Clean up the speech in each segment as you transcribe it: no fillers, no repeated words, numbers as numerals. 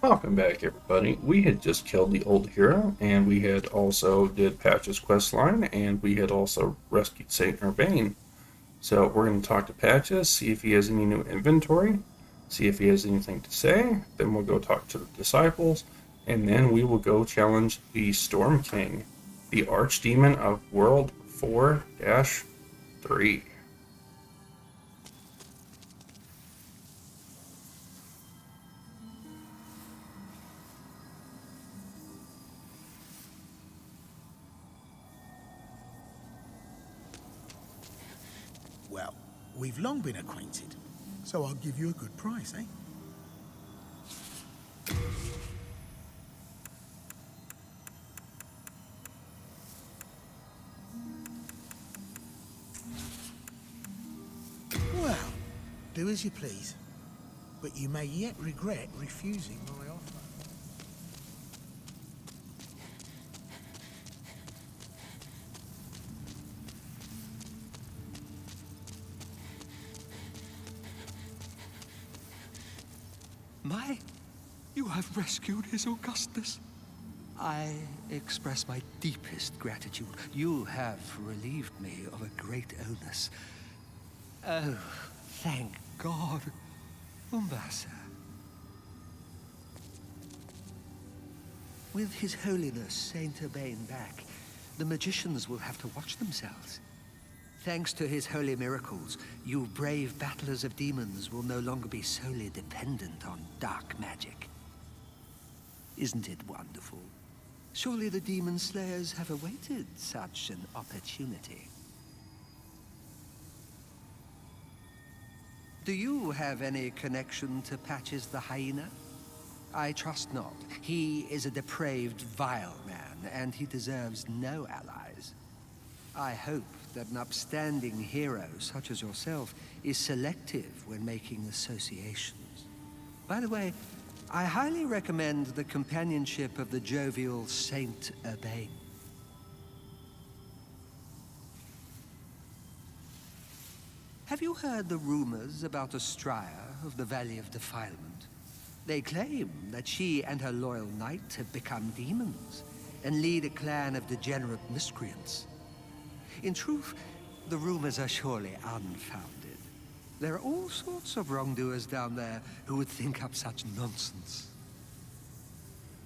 Welcome back, everybody. We had just killed the old hero, and we had also did Patch's quest line, and we had also rescued Saint Urbane. So we're going to talk to Patches, see if he has any new inventory, see if he has anything to say. Then we'll go talk to the disciples, and then we will go challenge the Storm King, the Archdemon of World 4-3. Well, we've long been acquainted, so I'll give you a good price, eh? Well, do as you please, but you may yet regret refusing my offer. You have rescued His Augustus. I express my deepest gratitude. You have relieved me of a great onus. Oh, thank God, Umbasa. With His Holiness Saint Urbane back, the magicians will have to watch themselves. Thanks to his holy miracles, you brave battlers of demons will no longer be solely dependent on dark magic. Isn't it wonderful? Surely the demon slayers have awaited such an opportunity. Do you have any connection to Patches the Hyena? I trust not. He is a depraved, vile man, and he deserves no allies. I hope that an upstanding hero such as yourself is selective when making associations. By the way, I highly recommend the companionship of the jovial Saint Urbane. Have you heard the rumors about Astraea of the Valley of Defilement? They claim that she and her loyal knight have become demons and lead a clan of degenerate miscreants. In truth, the rumors are surely unfounded. There are all sorts of wrongdoers down there who would think up such nonsense.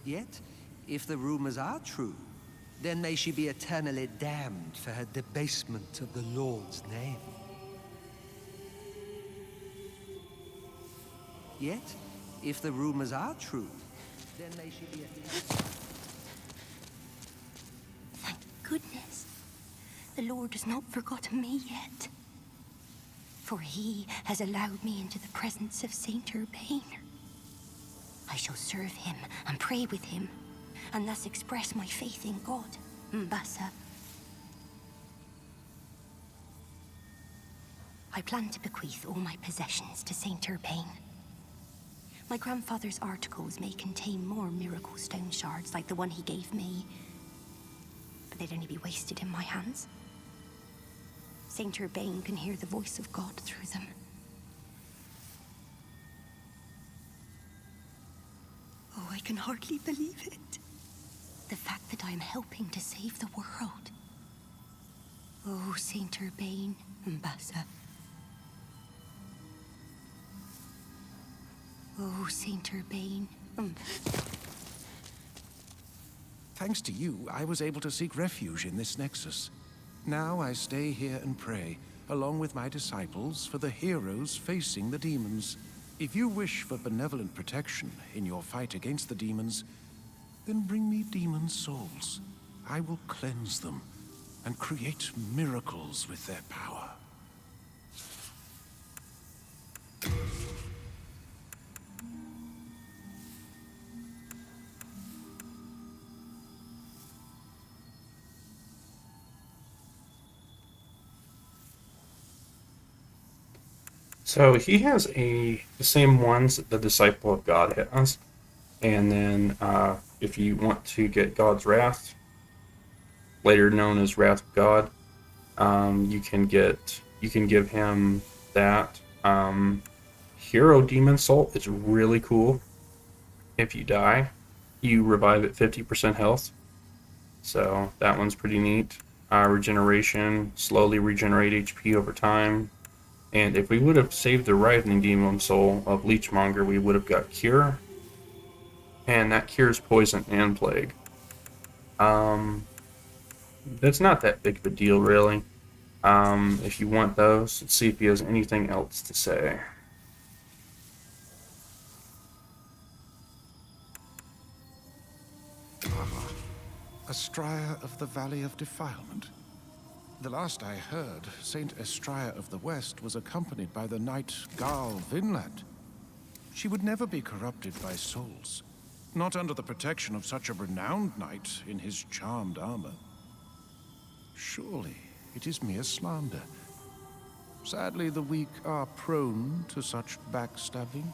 Yet, if the rumors are true, then may she be eternally damned for her debasement of the Lord's name. Yet, if the rumors are true, then may she be Thank goodness. The Lord has not forgotten me yet. For he has allowed me into the presence of Saint Urbane. I shall serve him and pray with him, and thus express my faith in God, Mbasa. I plan to bequeath all my possessions to Saint Urbane. My grandfather's articles may contain more miracle stone shards like the one he gave me, but they'd only be wasted in my hands. Saint Urbane can hear the voice of God through them. Oh, I can hardly believe it. The fact that I am helping to save the world. Oh, Saint Urbane, Mbasa. Oh, Saint Urbane. Thanks to you, I was able to seek refuge in this nexus. Now I stay here and pray, along with my disciples, for the heroes facing the demons. If you wish for benevolent protection in your fight against the demons, then bring me demon souls. I will cleanse them and create miracles with their power. So he has the same ones that the Disciple of God has. And then if you want to get God's Wrath, later known as Wrath of God, you can give him that. Hero Demon Soul is really cool. if you die, you revive at 50% health. So that one's pretty neat. Regeneration, slowly regenerate HP over time. And if we would have saved the Writhing Demon Soul of Leechmonger, we would have got Cure. And that cures poison and plague. That's not that big of a deal, really. If you want those, let's see if he has anything else to say. Estraya of the Valley of Defilement. The last I heard, Saint Estraya of the West was accompanied by the knight Garl Vinland. She would never be corrupted by souls, not under the protection of such a renowned knight in his charmed armor. Surely it is mere slander. Sadly, the weak are prone to such backstabbing.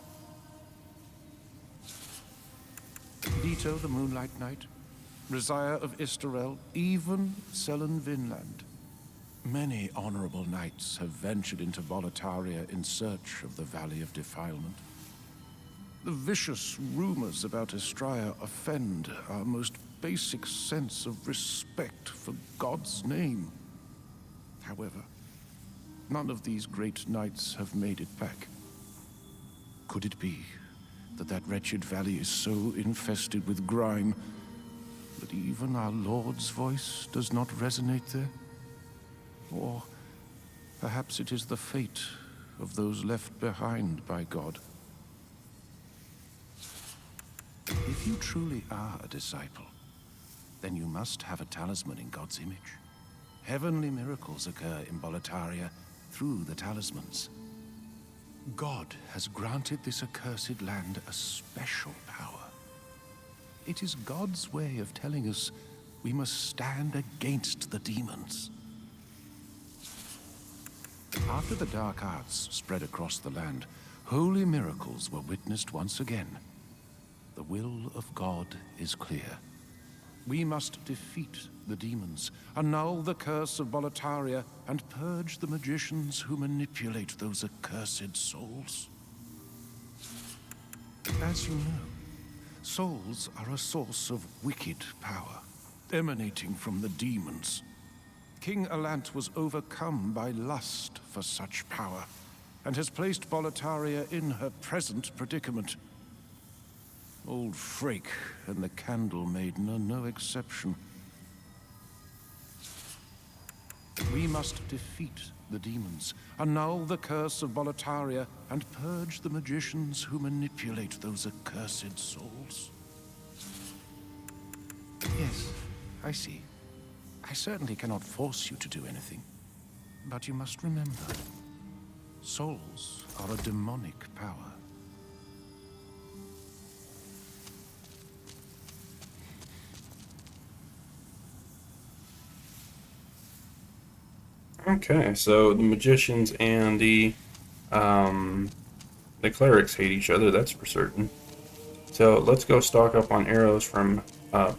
Vito the Moonlight Knight, Rizaya of Istarel, even Selen Vinland. Many honorable knights have ventured into Boletaria in search of the Valley of Defilement. The vicious rumors about Estraya offend our most basic sense of respect for God's name. However, none of these great knights have made it back. Could it be that that wretched valley is so infested with grime that even our Lord's voice does not resonate there? Or perhaps it is the fate of those left behind by God. If you truly are a disciple, then you must have a talisman in God's image. Heavenly miracles occur in Boletaria through the talismans. God has granted this accursed land a special power. It is God's way of telling us we must stand against the demons. After the dark arts spread across the land, holy miracles were witnessed once again. The will of God is clear. We must defeat the demons, annul the curse of Boletaria, and purge the magicians who manipulate those accursed souls. As you know, souls are a source of wicked power, emanating from the demons. King Allant was overcome by lust for such power, and has placed Boletaria in her present predicament. Old Frake and the Candle Maiden are no exception. We must defeat the demons, annul the curse of Boletaria, and purge the magicians who manipulate those accursed souls. Yes, I see. I certainly cannot force you to do anything. But you must remember, souls are a demonic power. Okay, so the magicians and the clerics hate each other, that's for certain. So let's go stock up on arrows from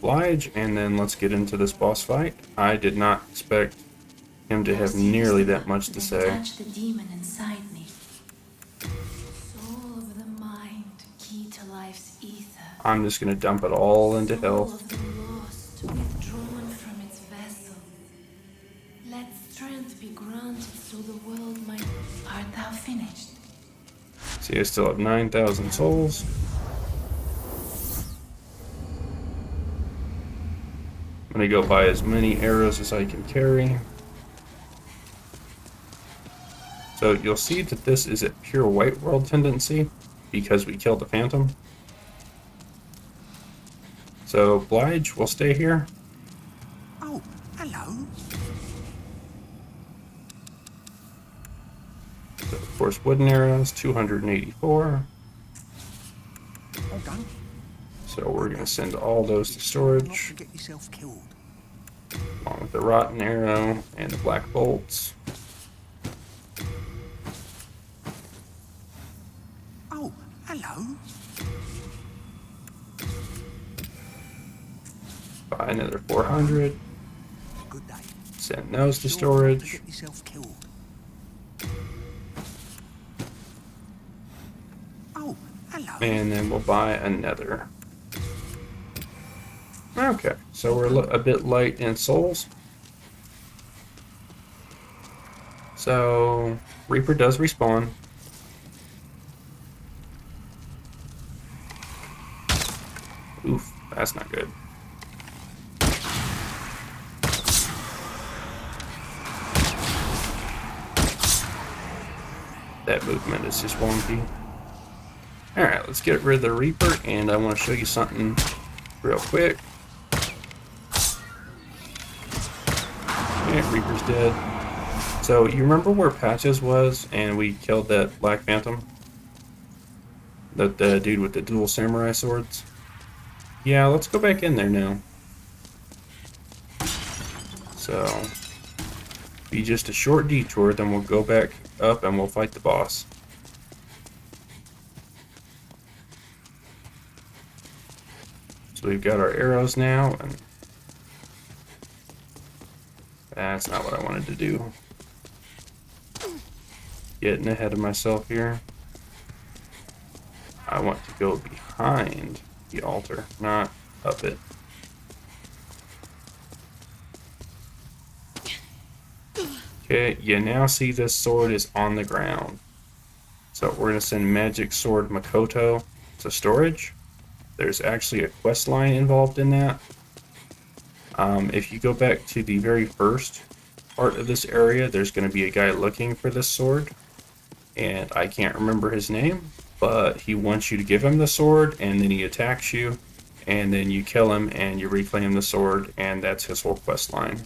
Blige, and then let's get into this boss fight. I did not expect him to have nearly that much to say. Touch the demon inside me. Soul of the mind, key to life's ether. I'm just gonna dump it all into Soul health. of the lost, withdrawn from its vessel. Let strength be granted so the world might. Art thou finished? See, I still have 9,000 souls. I'm gonna go buy as many arrows as I can carry. So you'll see that this is a pure white world tendency because we killed the Phantom. So Blige will stay here. Oh, hello. So of course wooden arrows, 284. All done. So we're gonna send all those to Not storage, to get yourself killed. along with the rotten arrow and the black bolts. Oh, hello. Buy another 400. Good day. Send those to Sure not to storage. get yourself killed. Oh, hello. And then we'll buy a nether. Okay, so we're a bit light in souls. So, Reaper does respawn. Oof, that's not good. That movement is just wonky. Alright, let's get rid of the Reaper, and I want to show you something real quick. Yeah, Reaper's dead. So, you remember where Patches was, and we killed that Black Phantom? The dude with the dual samurai swords? Yeah, let's go back in there now. So, be just a short detour, then we'll go back up and we'll fight the boss. So we've got our arrows now, and that's not what I wanted to do. Getting ahead of myself here. I want to go behind the altar, not up it. Okay, you now see this sword is on the ground. So we're going to send Magic Sword Makoto to storage. There's actually a quest line involved in that. If you go back to the very first part of this area, there's going to be a guy looking for this sword. And I can't remember his name, but he wants you to give him the sword, and then he attacks you, and then you kill him, and you reclaim the sword, and that's his whole quest line.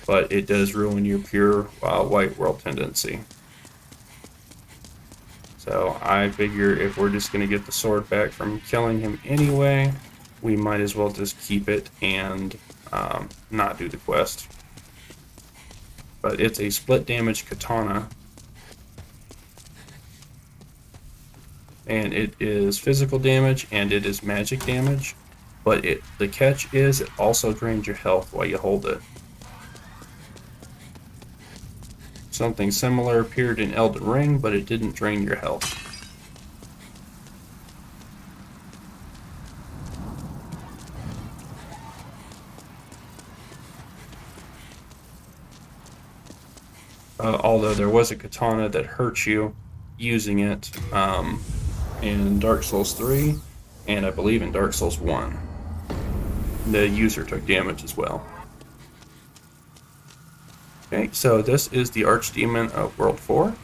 But it does ruin your pure white world tendency. So I figure if we're just going to get the sword back from killing him anyway, we might as well just keep it and not do the quest. But it's a split damage katana. And it is physical damage and it is magic damage. But the catch is it also drains your health while you hold it. Something similar appeared in Elden Ring, but it didn't drain your health. Although there was a katana that hurt you using it in Dark Souls 3, and I believe in Dark Souls 1. The user took damage as well. Okay, so this is the Archdemon of World 4.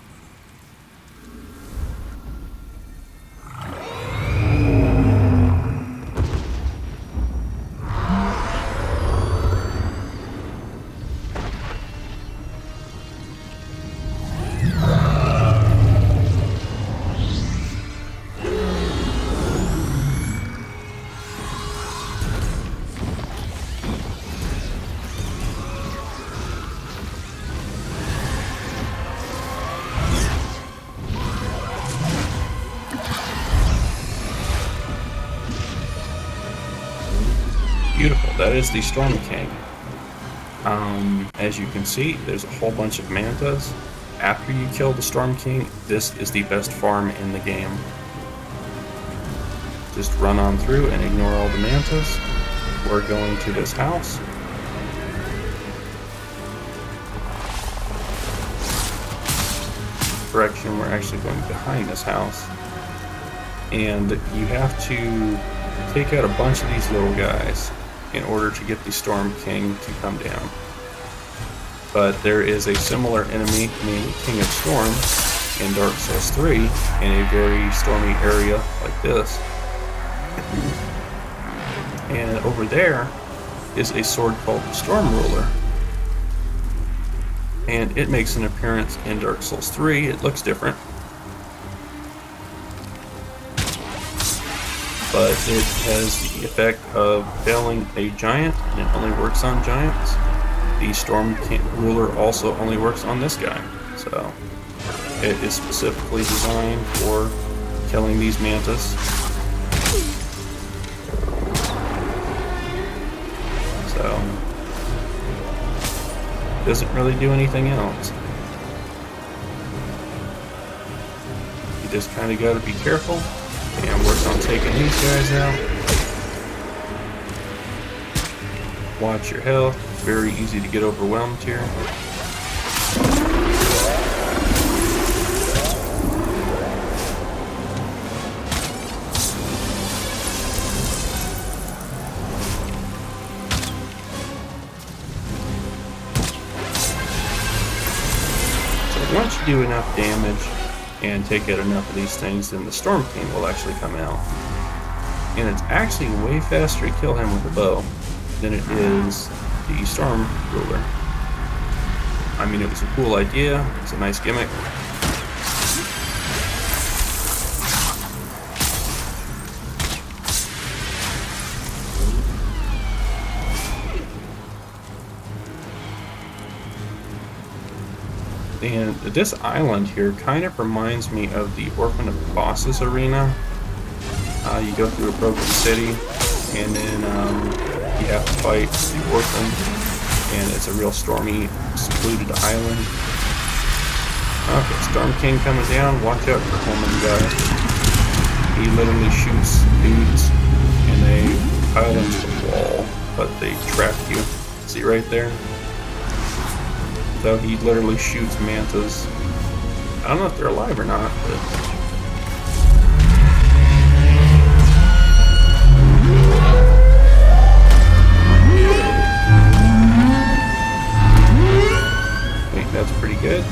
Beautiful, that is the Storm King. As you can see, there's a whole bunch of mantas. After you kill the Storm King, this is the best farm in the game. Just run on through and ignore all the mantas. We're going to this house. Correction, we're actually going behind this house. And you have to take out a bunch of these little guys in order to get the Storm King to come down. But there is a similar enemy named King of Storm in Dark Souls 3 in a very stormy area like this. And over there is a sword called the Storm Ruler. And it makes an appearance in Dark Souls 3. It looks different, but it has the effect of felling a giant, and it only works on giants. The Storm Ruler also only works on this guy, so it is specifically designed for killing these mantas. So, doesn't really do anything else. You just kind of got to be careful, and taking these guys out. Watch your health. It's very easy to get overwhelmed here. Once you do enough damage and take out enough of these things, then the Storm King will actually come out. And it's actually way faster to kill him with a bow than it is the Storm Ruler. I mean, it was a cool idea, it's a nice gimmick. And this island here kind of reminds me of the Orphan of Bosses arena. You go through a broken city, and then you have to fight the Orphan, and it's a real stormy, secluded island. Okay, Storm King comes down. Watch out for him, guys. He literally shoots dudes, and they pile into the wall, but they trap you. See right there? So he literally shoots mantas. I don't know if they're alive or not, but... I think that's pretty good.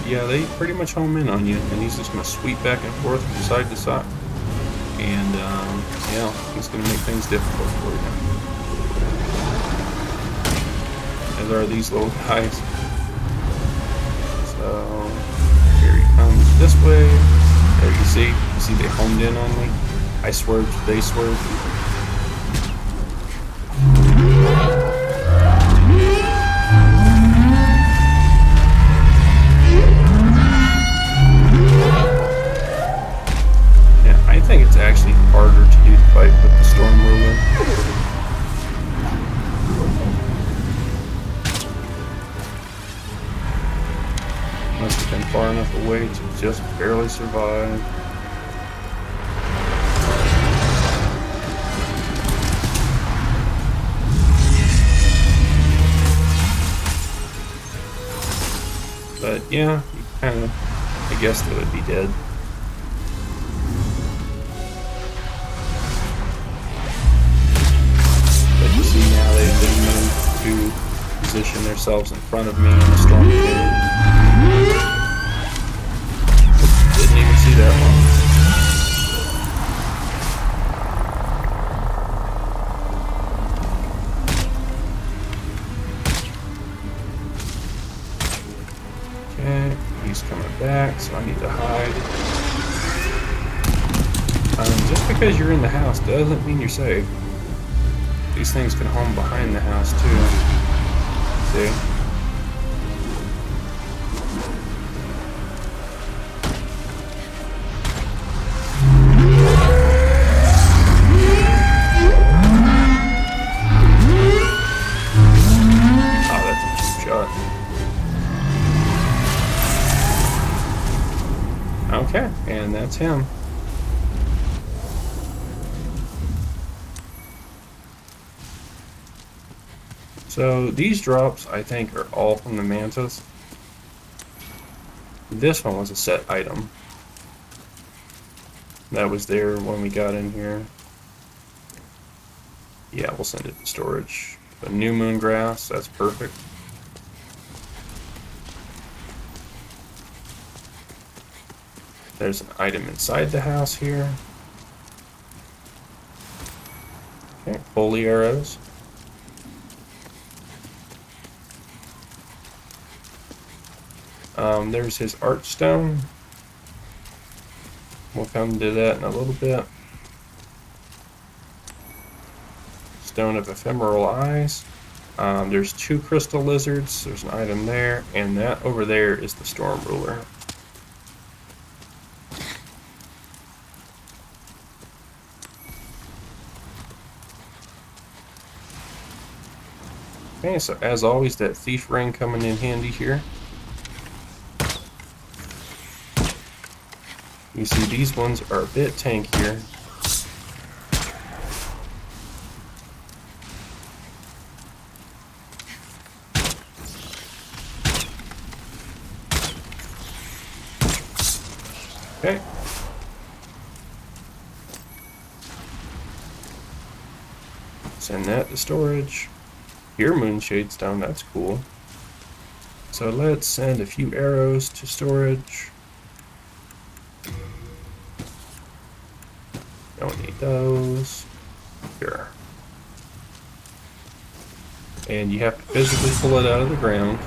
Yeah, they pretty much home in on you, and he's just going to sweep back and forth from side to side. And, yeah, he's going to make things difficult for you. And there are these little guys. So here he comes this way. There you see they homed in on me. I swerved, they swerved. Yeah, I think it's actually harder to do the fight with the Storm Ruler. Must have been far enough away to just barely survive. But yeah, you kind of, I guess they would be dead. But you see now they've been moved to position themselves in front of me in the Storm King. Didn't even see that one. Okay, he's coming back, so I need to hide. Just because you're in the house doesn't mean you're safe. These things can home behind the house too. See? Okay, and that's him. So these drops, I think, are all from the mantas. This one was a set item. That was there when we got in here. Yeah, we'll send it to storage. The New Moon Grass, that's perfect. There's an item inside the house here. Okay, holy arrows. There's his Archstone. We'll come to that in a little bit. Stone of Ephemeral Eyes. There's 2 crystal lizards. There's an item there, and that over there is the Storm Ruler. Okay, so as always, that thief ring coming in handy here. You see, these ones are a bit tankier. Okay. Send that to storage. Here, Moonshade Stone, that's cool. So let's send a few arrows to storage. Don't need those. Here. And you have to physically pull it out of the ground.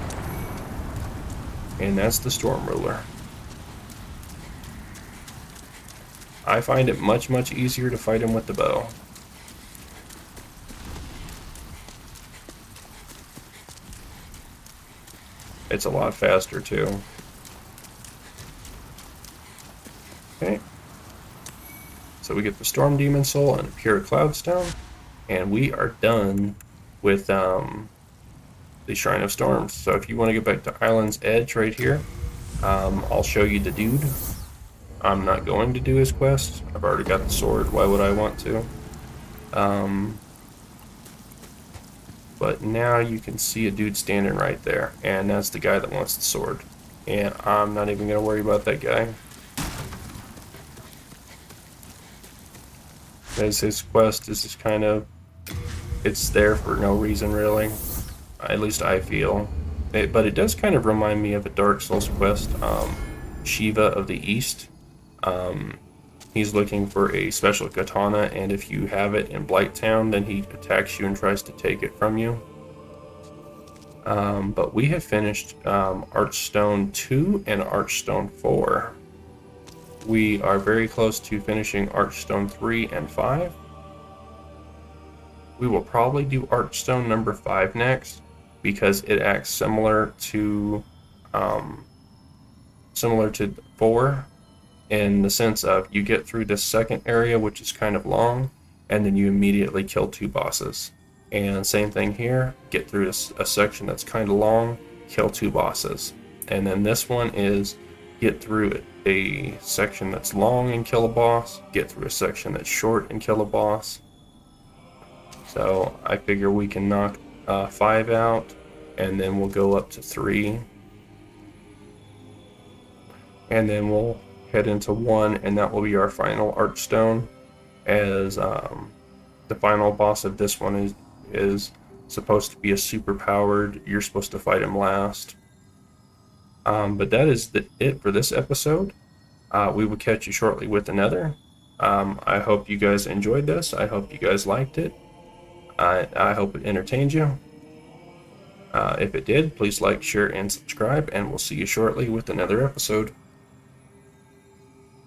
And that's the Storm Ruler. I find it much, much easier to fight him with the bow. It's a lot faster too. Okay. So we get the Storm Demon Soul and Pure Cloudstone, and we are done with the Shrine of Storms. So if you want to get back to Island's Edge right here, I'll show you the dude. I'm not going to do his quest. I've already got the sword. Why would I want to? But now you can see a dude standing right there, and that's the guy that wants the sword. And I'm not even going to worry about that guy. As his quest is just kind of, it's there for no reason really. At least I feel. But it does kind of remind me of a Dark Souls quest, Shiva of the East. He's looking for a special katana, and if you have it in Blighttown, then he attacks you and tries to take it from you. But we have finished Archstone 2 and Archstone 4. We are very close to finishing Archstone 3 and 5. We will probably do Archstone number 5 next, because it acts similar to 4. In the sense of you get through this second area, which is kind of long, and then you immediately kill 2 bosses. And same thing here, get through a section that's kind of long, kill 2 bosses. And then this one is get through a section that's long and kill a boss, get through a section that's short and kill a boss. So I figure we can knock 5 out, and then we'll go up to 3. And then we'll head into 1, and that will be our final Archstone, as the final boss of this one is supposed to be a super powered, you're supposed to fight him last. But that is it for this episode. We will catch you shortly with another. I hope you guys enjoyed this. I hope you guys liked it. I hope it entertained you. If it did, please like, share, and subscribe, and we'll see you shortly with another episode.